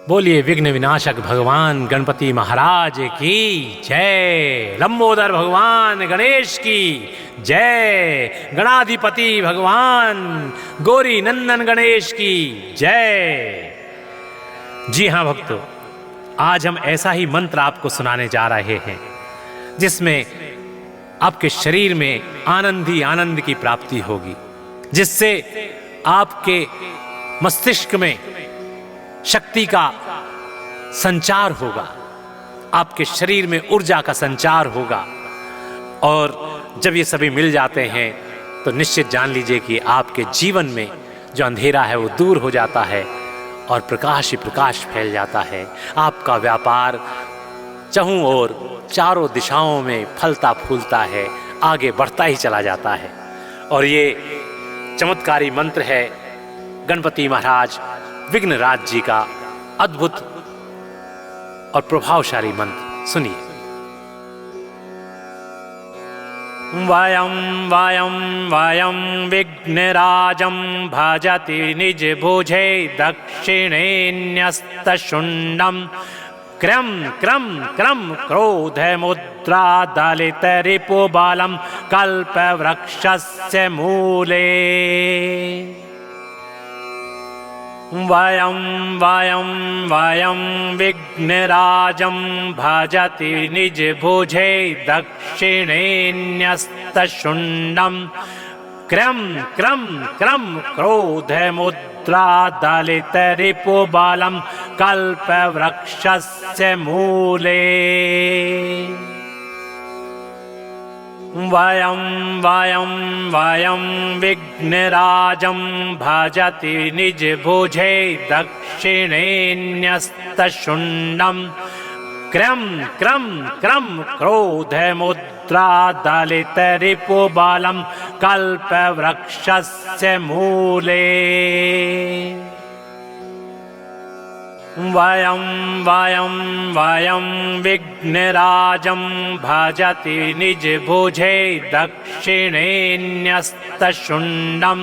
बोलिए विघ्न विनाशक भगवान गणपति महाराज की जय। लंबोदर भगवान गणेश की जय। गणाधिपति भगवान गौरी नंदन गणेश की जय। जी हाँ भक्तों, आज हम ऐसा ही मंत्र आपको सुनाने जा रहे हैं जिसमें आपके शरीर में आनंद ही आनंद की प्राप्ति होगी, जिससे आपके मस्तिष्क में शक्ति का संचार होगा, आपके शरीर में ऊर्जा का संचार होगा। और जब ये सभी मिल जाते हैं तो निश्चित जान लीजिए कि आपके जीवन में जो अंधेरा है वो दूर हो जाता है और प्रकाश ही प्रकाश फैल जाता है। आपका व्यापार चहुं ओर चारों दिशाओं में फलता फूलता है, आगे बढ़ता ही चला जाता है। और ये चमत्कारी मंत्र है गणपति महाराज विघ्नराज जी का अद्भुत और प्रभावशाली मंत्र। सुनिए। वयं वयं वयं विघ्नराजं भजति निज भुजे दक्षिणेन्यस्तशुण्डं क्रम क्रम क्रम क्रोधमुद्रा दलितरिपुबलं कल्पवृक्षस्य मूले। वयं वयं वयं विघ्नराजं भजति निज भुजे दक्षिणेन्यस्तशुण्डं क्रम क्रम क्रम क्रोधमुद्रा दलितरिपुबलं कल्पवृक्षस्य मूले। वयं वयं वयं विघ्नराजं भजति निज भुजे दक्षिणेन्यस्तशुण्डं क्रम क्रम क्रम क्रोधमुद्रा दलितरिपुबलं कल्पवृक्षस्य मूले। वयं वयं वयं विघ्नराजं भजति निज भुजे दक्षिणेन्यस्तशुण्डं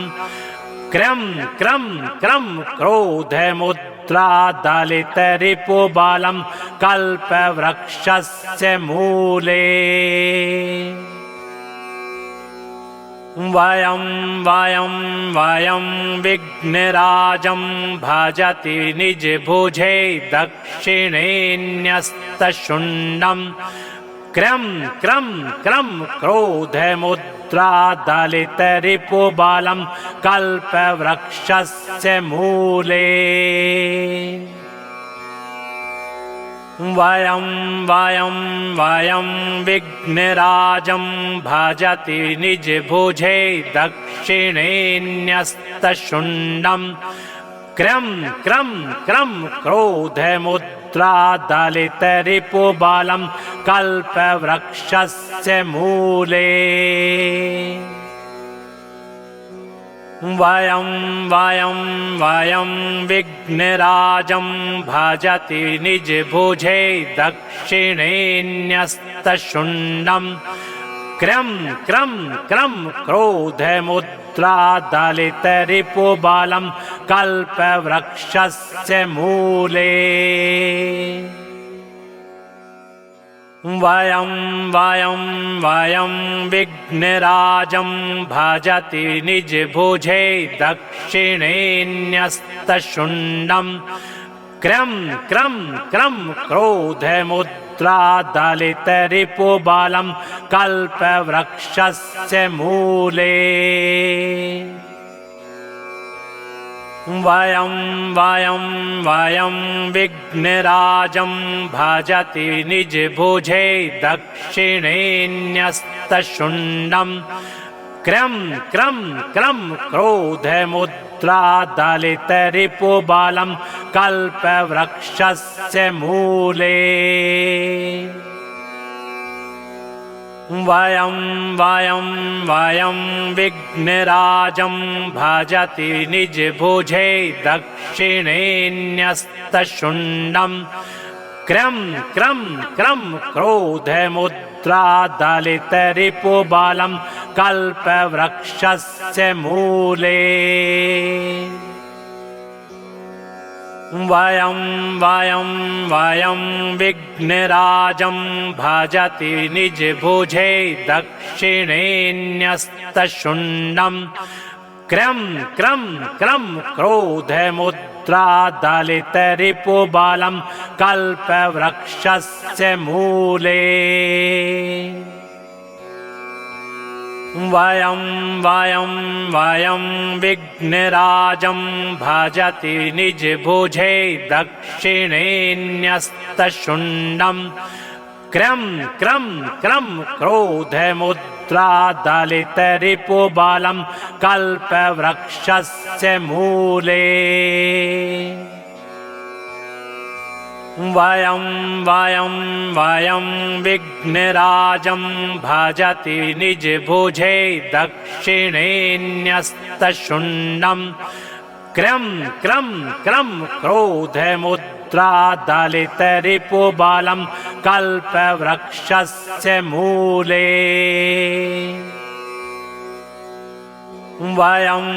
क्रम क्रम क्रम क्रोधमुद्रा दलितरिपुबलं कल्पवृक्षस्य मूले। वयं वयं वयं विघ्नराजं भजति निज भुजे दक्षिणेन्यस्तशुण्डं क्रम क्रम क्रम क्रोधमुद्रा दलितरिपुबलं कल्पवृक्षस्य मूले। वयं वयं वयं विघ्नराजं भजति निज भुजे दक्षिणेन्यस्तशुण्डं क्रम क्रम क्रम क्रोधमुद्रा दलितरिपुबलं कल्पवृक्षस्य मूले। वयं वयं वयं विघ्नराजं भजति निज भुजे दक्षिणेन्यस्तशुण्डं क्रम क्रम क्रम क्रोधमुद्रा दलितरिपुबलं कल्पवृक्षस्य मूले। वयं वयं वयं विघ्नराजं भजति निज भुजे दक्षिणेन्यस्तशुण्डं क्रम क्रम क्रम क्रोधमुद्रा दलितरिपुबलं कल्पवृक्षस्य मूले। वयं वयं वयं विघ्नराजं भजति निज भुजे दक्षिणेन्यस्तशुण्डं क्रम क्रम क्रम क्रोधमुद्रा दलितरिपुबलं कल्पवृक्षस्य मूले। वयं वयं वयं विघ्नराजं भजति निज भुजे दक्षिणेन्यस्तशुण्डं क्रम क्रम क्रम क्रोधमुद्रा दलितरिपुबलं कल्पवृक्षस्य मूले। वयं विघ्नराजं भजति निजभुजे दक्षिणेऽन्यस्तशुण्डं क्रं क्रं क्रं क्रोधमुद्रादलितरिपुबलं कल्पवृक्षस्य मूले। वयं विघ्नराजं भजति निजभुजे दक्षिणेऽन्यस्तशुण्डं क्रं क्रं क्रं क्रोधमुद्रादलितरिपुबलं कल्पवृक्षस्य मूले। वयं विघ्नराजं भजति निजभुजे दक्षिणेऽन्यस्तशुण्डं क्रं क्रं क्रं क्रोधमुद्रादलितरिपुबलं कल्पवृक्षस्य मूले। वयं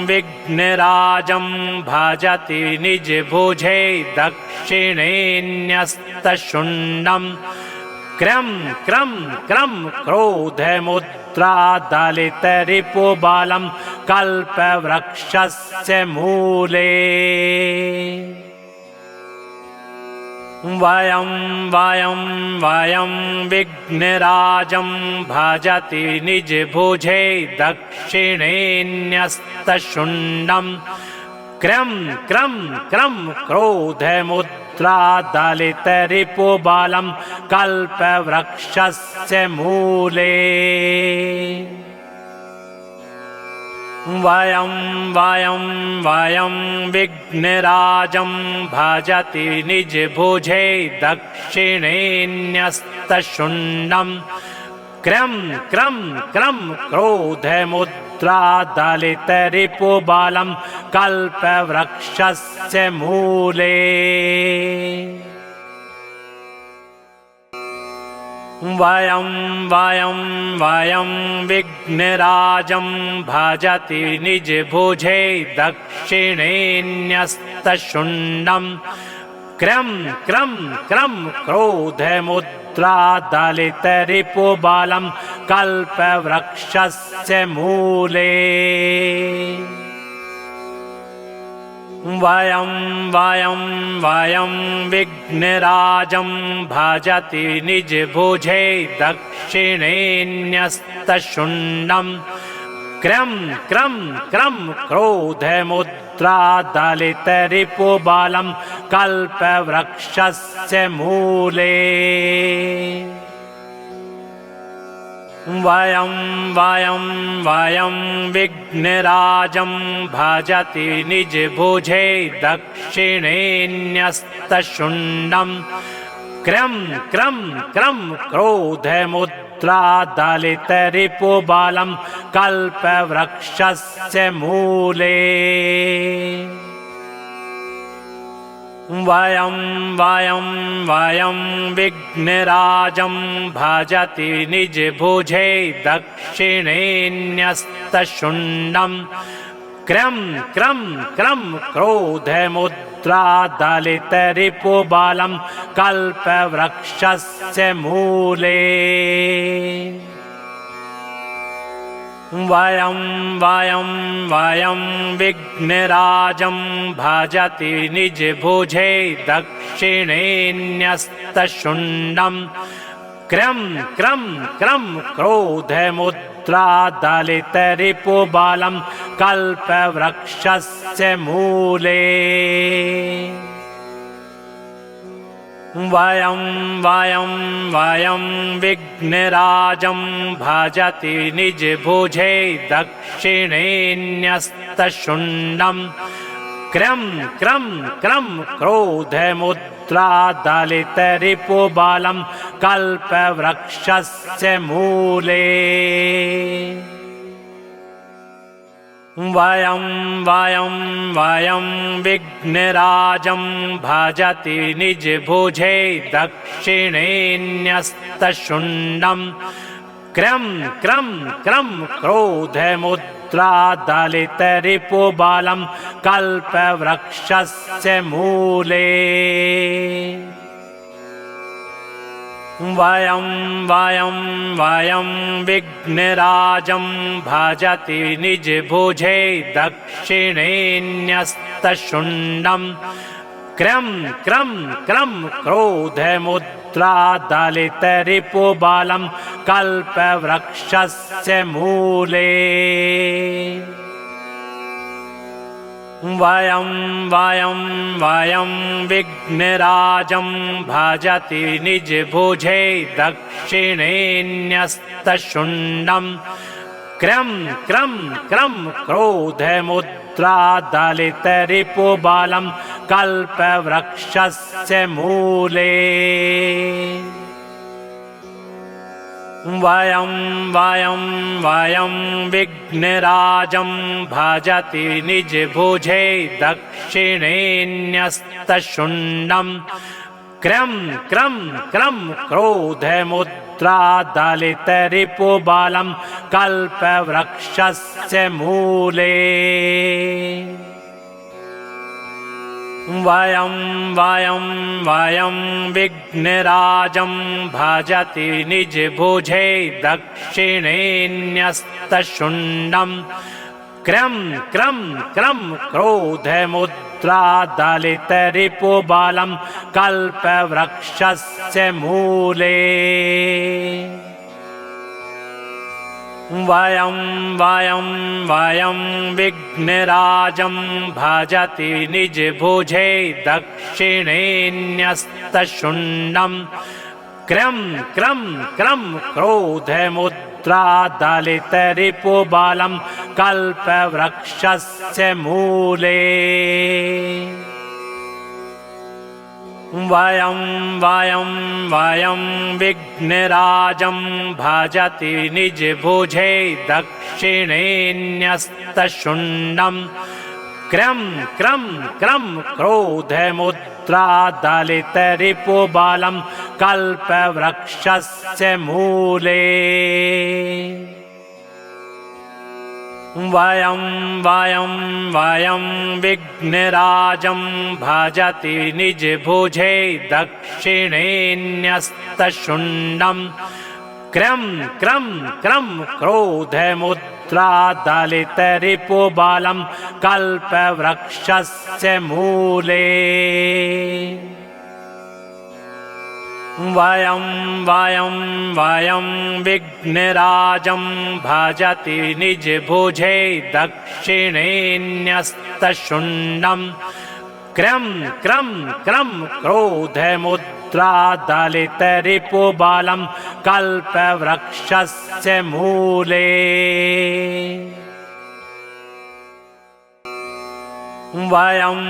विघ्नराजं भजति निजभुजे दक्षिणेऽन्यस्तशुण्डं क्रं क्रं क्रं क्रोधमुद्रादलितरिपुबलं कल्पवृक्षस्य मूले। वयं विघ्नराजं भजति निजभुजे दक्षिणेऽन्यस्तशुण्डं क्रं क्रं क्रं क्रोधमुद्रादलितरिपुबलं कल्पवृक्षस्य मूले। वयं विघ्नराजं भजति निजभुजे दक्षिणेऽन्यस्तशुण्डं क्रं क्रं क्रं क्रोधमुद्रादलितरिपुबलं कल्पवृक्षस्य मूले। वयं विघ्नराजं भजति निजभुजे दक्षिणेऽन्यस्तशुण्डं क्रं क्रं क्रं क्रोधमुद्रादलितरिपुबलं कल्पवृक्षस्य मूले। वयं विघ्नराजं भजति निजभुजे दक्षिणेऽन्यस्तशुण्डं क्रं क्रं क्रं क्रोधमुद्रादलितरिपुबलं कल्पवृक्षस्य मूले। वयं विघ्नराजं भजति निजभुजे दक्षिणेऽन्यस्तशुण्डं क्रं क्रं क्रं क्रोधमुद्रादलितरिपुबलं कल्पवृक्षस्य मूले। वयं विघ्नराजं भजति निजभुजे दक्षिणेऽन्यस्तशुण्डं क्रं क्रं क्रं क्रोधमुद्रादलितरिपुबलं कल्पवृक्षस्य मूले। वयं विघ्नराजं भजति निजभुजे दक्षिणेऽन्यस्तशुण्डं क्रं क्रं क्रं क्रोधमुद्रादलितरिपुबलं कल्पवृक्षस्य मूले। वयं विघ्नराजं भजति निजभुजे दक्षिणेऽन्यस्तशुण्डं क्रं क्रं क्रं क्रोधमुद्रादलितरिपुबलं कल्पवृक्षस्य मूले। वयं विघ्नराजं भजति निजभुजे दक्षिणेऽन्यस्तशुण्डं क्रं क्रं क्रं क्रोधमुद्रादलितरिपुबलं मुद्रादलितरिपुबलं कल्पवृक्षस्य मूले। वयं विघ्नराजं भजति निजभुजे दक्षिणेऽन्यस्तशुण्डं क्रं क्रं क्रं क्रोधमुद्रादलितरिपुबलं कल्पवृक्षस्य मूले। वयं विघ्नराजं भजति निजभुजे दक्षिणेऽन्यस्तशुण्डं क्रं क्रं क्रं क्रोधमुद्रादलितरिपुबलं कल्पवृक्षस्य मूले। वयं विघ्नराजं भजति निजभुजे दक्षिणेऽन्यस्तशुण्डं क्रं क्रं क्रं क्रोधमुद्रादलितरिपुबलं कल्पवृक्षस्य मूले। वयं विघ्नराजं भजति निजभुजे दक्षिणेऽन्यस्तशुण्डं क्रं क्रं क्रं क्रोधमुद्रादलितरिपुबलं कल्पवृक्षस्य मूले। वयं विघ्नराजं भजति निजभुजे दक्षिणेऽन्यस्तशुण्डं क्रं क्रं क्रं क्रोधमुद्रादलितरिपुबलं कल्पवृक्षस्य मूले। वयं विघ्नराजं भजति निजभुजे दक्षिणेऽन्यस्तशुण्डं क्रं क्रं क्रं क्रोधमुद्रादलितरिपुबलं कल्पवृक्षस्य मूले। वयं विघ्नराजं भजति निजभुजे दक्षिणेऽन्यस्तशुण्डं क्रं क्रं क्रं क्रोधमुद्रादलितरिपुबलं कल्पवृक्षस्य मूले। वयं विघ्नराजं भजति निजभुजे दक्षिणेऽन्यस्तशुण्डं क्रं क्रं क्रं क्रोधमुद्रादलितरिपुबलं कल्पवृक्षस्य मूले। वयं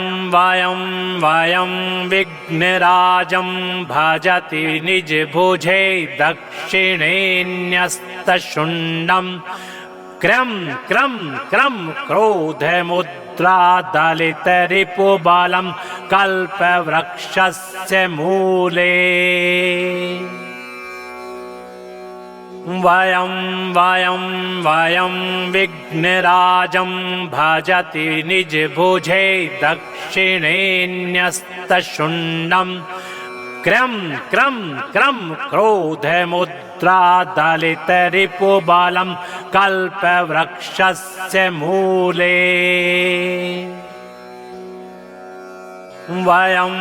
विघ्नराजं भजति निजभुजे दक्षिणेऽन्यस्तशुण्डं क्रं क्रं क्रं क्रोधमुद्रादलितरिपुबलं कल्पवृक्षस्य मूले। वयं विघ्नराजं भजति निजभुजे दक्षिणेऽन्यस्तशुण्डं क्रं क्रं क्रं क्रोधमुद्रादलितरिपुबलं कल्पवृक्षस्य मूले। वयं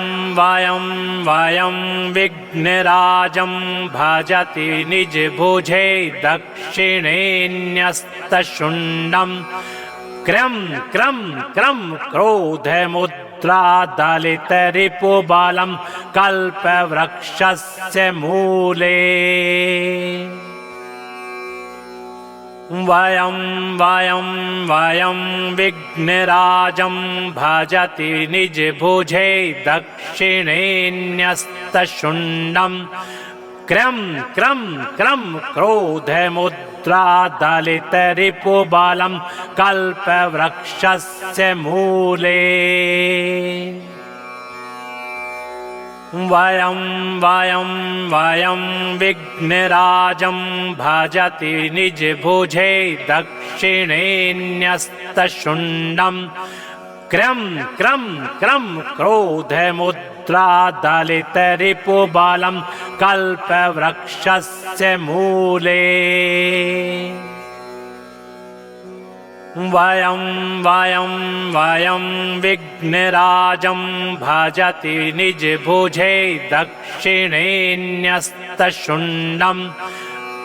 विघ्नराजं भजति निजभुजे दक्षिणेऽन्यस्तशुण्डं क्रं क्रं क्रं क्रोधमुद्रादलितरिपुबलं कल्पवृक्षस्य मूले। वयं विघ्नराजं भजति निजभुजे दक्षिणेऽन्यस्तशुण्डं क्रं क्रं क्रं क्रोधमुद्रादलितरिपुबलं कल्पवृक्षस्य मूले। वयं विघ्नराजं भजति निजभुजे दक्षिणेऽन्यस्तशुण्डं क्रं क्रं क्रं क्रोधमुद्रादलितरिपुबलं कल्पवृक्षस्य मूले। वयं विघ्नराजं भजति निजभुजे दक्षिणेऽन्यस्तशुण्डं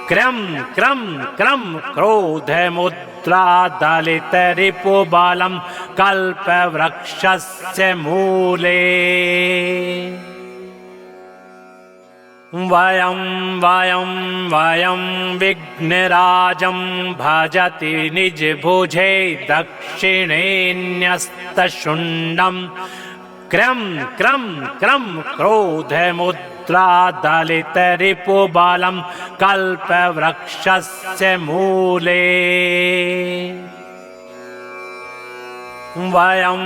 क्रं क्रं क्रं क्रोधमुद्रादलितरिपुबलं कल्पवृक्षस्य मूले। वयं विघ्नराजं भजति निजभुजे दक्षिणेऽन्यस्तशुण्डं क्रं क्रं क्रं क्रोधमुद्रादलितरिपुबलं कल्पवृक्षस्य मूले। वयं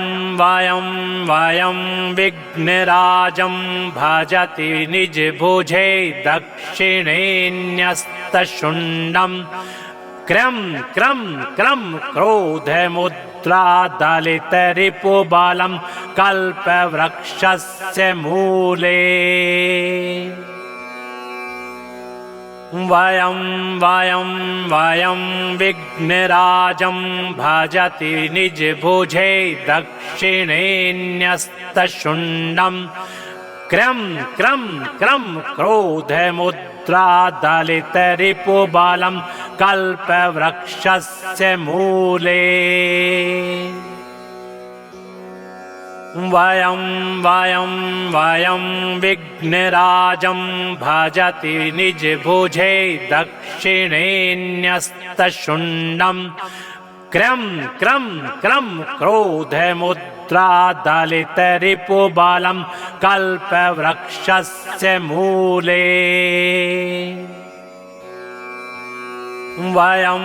विघ्नराजं भजति निजभुजे दक्षिणेऽन्यस्तशुण्डं क्रं क्रं क्रं क्रोधमुद्रादलितरिपुबलं कल्पवृक्षस्य मूले। वयं विघ्नराजं भजति निजभुजे दक्षिणेऽन्यस्तशुण्डं क्रं क्रं क्रं क्रोधमुद्रादलितरिपुबलं कल्पवृक्षस्य मूले। वयं विघ्नराजं भजति निजभुजे दक्षिणेऽन्यस्तशुण्डं क्रं क्रं क्रं क्रोधमुद्रादलितरिपुबलं कल्पवृक्षस्य मूले। वयं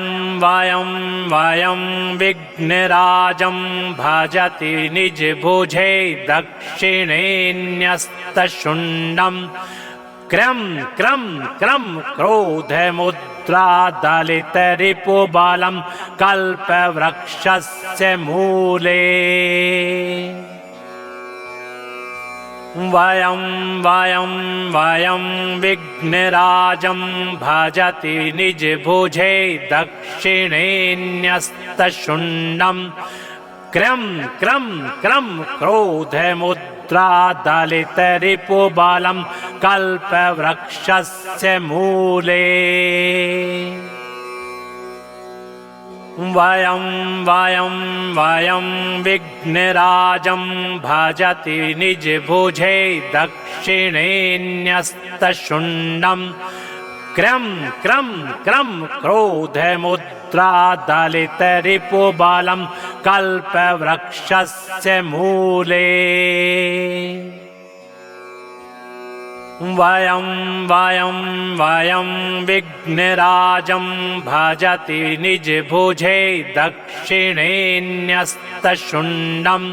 विघ्नराजं भजति निजभुजे दक्षिणेऽन्यस्तशुण्डं क्रं क्रं क्रं क्रोधमुद्रादलितरिपुबलं कल्पवृक्षस्य मूले। वयं विघ्नराजं भजति निजभुजे दक्षिणेऽन्यस्तशुण्डं क्रं क्रं क्रं क्रोधमुद्रादलितरिपुबलं कल्पवृक्षस्य मूले। वयं विघ्नराजं भजति निजभुजे दक्षिणेऽन्यस्तशुण्डं क्रं क्रं क्रं क्रोधमुद्रादलितरिपुबलं कल्पवृक्षस्य मूले। वयं विघ्नराजं भजति निजभुजे दक्षिणेऽन्यस्तशुण्डं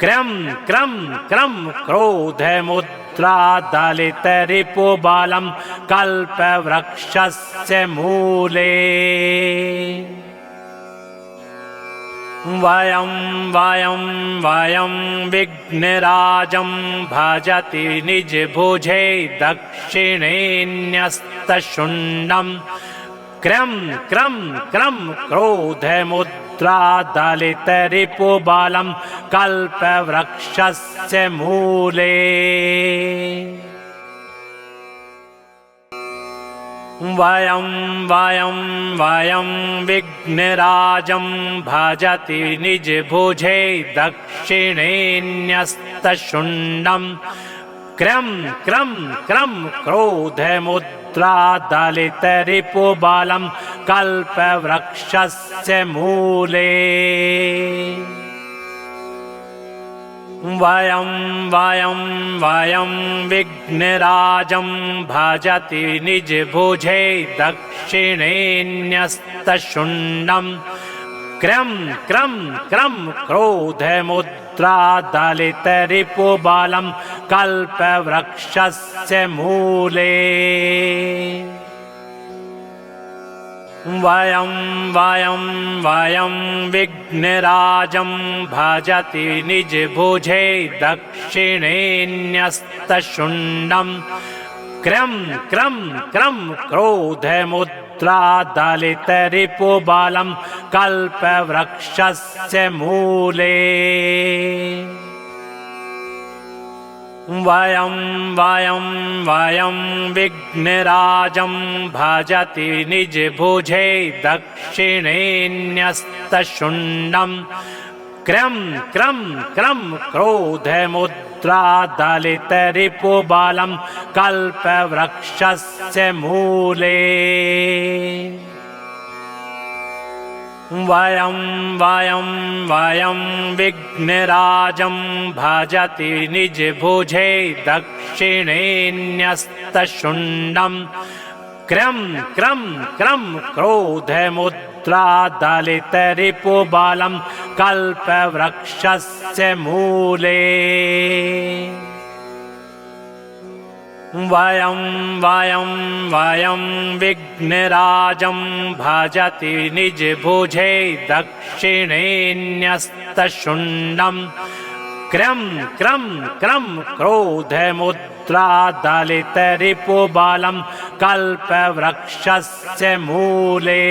क्रं क्रं क्रं क्रोधमुद्रादलितरिपुबलं कल्पवृक्षस्य मूले। वयं विघ्नराजं भजति निजभुजे दक्षिणेऽन्यस्तशुण्डं क्रं क्रं क्रं क्रोधमुद्रादलितरिपुबलं कल्पवृक्षस्य मूले। वयं विघ्नराजं भजति निजभुजे दक्षिणेऽन्यस्तशुण्डं क्रं क्रं क्रं क्रोधमुद्रादलितरिपुबलं कल्पवृक्षस्य मूले। वयं विघ्नराजं भजति निजभुजे दक्षिणेऽन्यस्तशुण्डं क्रम क्रम क्रम क्रोधमुद्रादलितरिपुबलं कल्पवृक्षस्य मूले। वयं वयं वयं विघ्नराजं भजति निजभुजे दक्षिणेऽन्यस्तशुण्डं। क्रम क्रम क्रम क्रोधमुद्रादलितरिपुबलं कल्पवृक्षस्य मूले। वयं वयं वयं विघ्नराजं भजति निजभुजे दक्षिणेऽन्यस्तशुण्डं। क्रम क्रम क्रम क्रोधमुद्रादलितरिपुबलं कल्पवृक्षस्य मूले। वयं वयं वयं विघ्नराजं भजति निजभुजे दक्षिणेऽन्यस्तशुण्डं। क्रम क्रम क्रम क्रोधमुद्रादलितरिपुबलं कल्पवृक्षस्य मूले। वयं वयं वयं विघ्नराजं भजति निजभुजे दक्षिणेऽन्यस्तशुण्डं। क्रम क्रम क्रम क्रोधमुद्रादलितरिपुबलं कल्पवृक्षस्य मूले।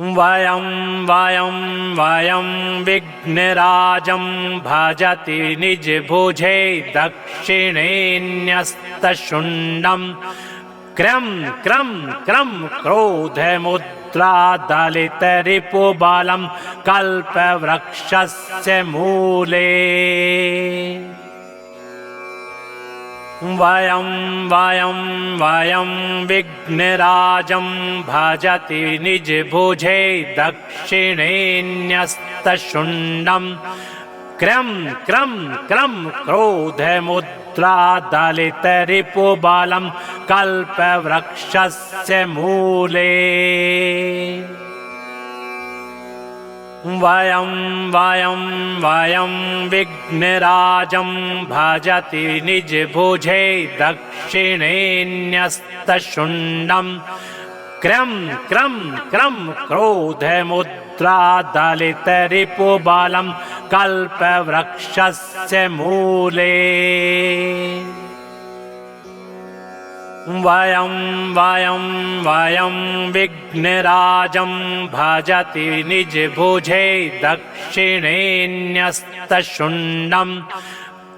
वयं वयं वयं विघ्नराजं भजति निजभुजे दक्षिणेऽन्यस्तशुण्डं। क्रम क्रम क्रम क्रोधमुद्रादलितरिपुबलं कल्पवृक्षस्य मूले। वयं वयं वयं विघ्नराजं भजति निजभुजे दक्षिणेऽन्यस्तशुण्डं। क्रम क्रम क्रम क्रोधमुद्रादलितरिपुबलं कल्पवृक्षस्य मूले। वयं वयं वयं विघ्नराजं भजति निजभुजे दक्षिणेऽन्यस्तशुण्डं। क्रम क्रम क्रम क्रोधमुद्रादलितरिपुबलं कल्पवृक्षस्य मूले। वयं वयं वयं विघ्नराजं भजति निजभुजे दक्षिणेऽन्यस्तशुण्डं।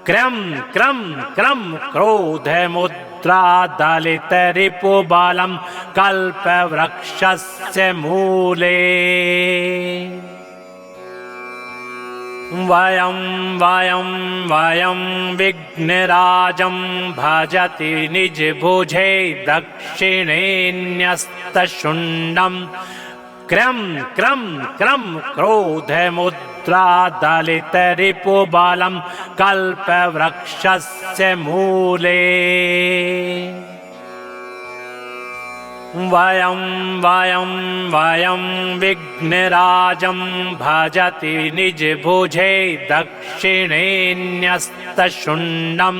क्रम क्रम क्रम क्रोधमुद्रादलितरिपुबलं कल्पवृक्षस्य मूले। वयं वयं वयं विघ्नराजं भजति निजभुजे दक्षिणेऽन्यस्तशुण्डं। क्रम क्रम क्रम क्रोधमुद्रादलितरिपुबलं कल्पवृक्षस्य मूले। वयं वयं वयं विघ्नराजं भजति निजभुजे दक्षिणेऽन्यस्तशुण्डं।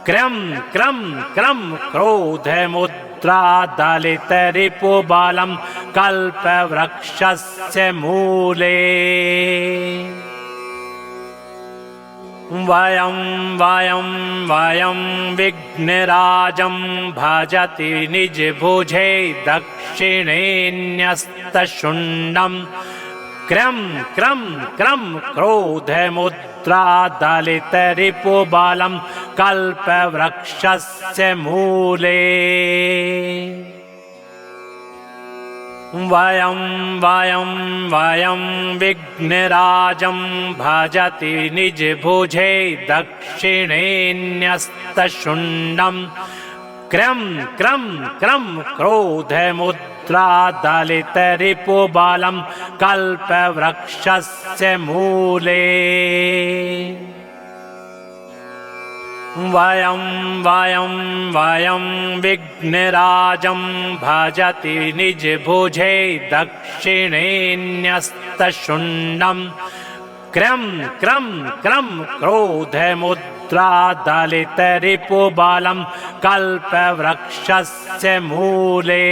क्रम क्रम क्रम क्रोधमुद्रादलितरिपुबलं कल्पवृक्षस्य मूले। वयं वयं वयं विघ्नराजं भजति निजभुजे दक्षिणेऽन्यस्तशुण्डं। क्रम क्रम क्रम क्रोधमुद्रादलितरिपुबलं कल्पवृक्षस्य मूले। वयं वयं वयं विघ्नराजं भजति निजभुजे दक्षिणेऽन्यस्तशुण्डं। क्रम क्रम क्रम क्रोधमुद्रादलितरिपुबलं कल्पवृक्षस्य मूले। वयं वयं वयं विघ्नराजं भजति निजभुजे दक्षिणेन्यस्तशुण्डं क्रं क्रं क्रं क्रोधमुद्रादलितरिपुबलं कल्पवृक्षस्य मूले।